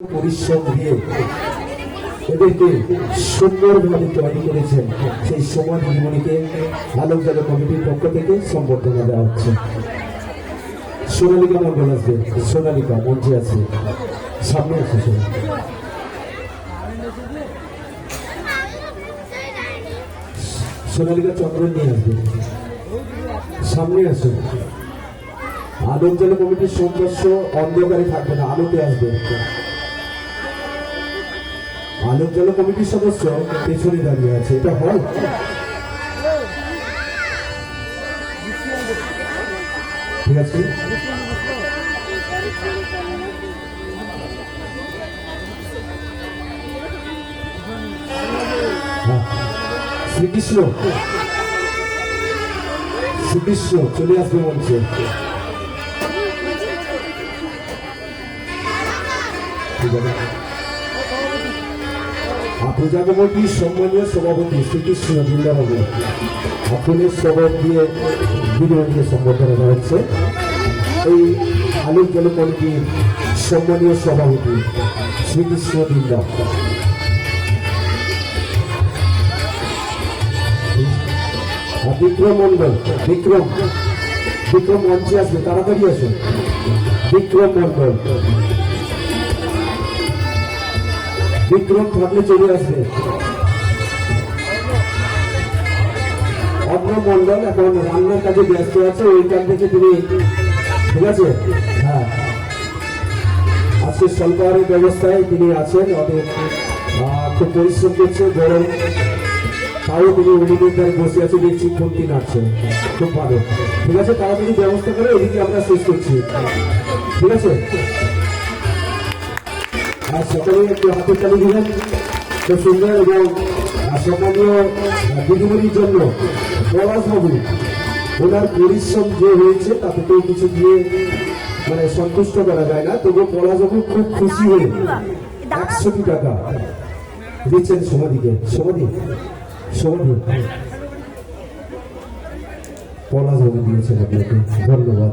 পরিশ্রম দিয়ে এদেরকে সুন্দরভাবে তৈরি করেছেন। সেই সমাজ জীবনীকে আলোক জালো কমিটির পক্ষ থেকে সম্বর্ধনা দেওয়া হচ্ছে। সোনালিকা মন্ডল আসবে, সোনালিকা মঞ্চে আছে, সামনে আসে সোনালিকা চন্দ্র নিয়ে আসবে, সামনে আসে। আলোক জালো কমিটির সদস্য অন্ধকারে থাকবে না, আলোতে আসবে। আলোক জালো কমিটির সদস্য পেছনে দাঁড়িয়ে আছে, এটা হয়? ঠিক আছে, শ্রীকৃষ্ণ শ্রীকৃষ্ণ চলে আসবে মঞ্চে। ঠিক আছে, পূজা কমিটির সম্মানীয় সভাপতি শ্রীকৃষ্ণ জিন্দাবাবু আপনাদের স্বভাব দিয়ে বিনয়কে সম্বোধন করা হচ্ছে। এই আলোক জালো কমিটির সম্মানীয় সভাপতি শ্রীকৃষ্ণ জিন্দা। বিক্রম মন্ডল, বিক্রম বিক্রম মঞ্চে আসবে, তাড়াতাড়ি আসুন। বিক্রম মন্ডল, বিক্রম থাকলে চলে আসবে। অগ্র মন্ডল এখন রান্নার কাজে ব্যস্ত আছে, ওইখান থেকে তিনি, ঠিক আছে, হ্যাঁ, আজকে স্বল্পাহারের ব্যবস্থায় তিনি আছেন। অনেক খুব পরিশ্রম করছে, গরম, তাও তিনি উলিদের বসে আছে, দেখছি খুন্তি নাড়ছেন, খুব ভালো। ঠিক আছে, তাড়াতাড়ি ব্যবস্থা করে এদিকে আমরা শেষ করছি। ঠিক আছে, আর সকলে একটু হাতে তালি দিলেন, খুব সুন্দর। এবং সম্মানীয় দিদিমণির জন্য পলাশবাবু, ওনার পরিশ্রম যে হয়েছে তাতে তো কিছু দিয়ে মানে সন্তুষ্ট করা যায় না, তবুও পলাশবাবু খুব খুশি হয়ে 100 টাকা দিচ্ছেন সমাধিকে। সমাধি সমাধি পলাশবাবু দিয়েছেন আপনাকে, ধন্যবাদ।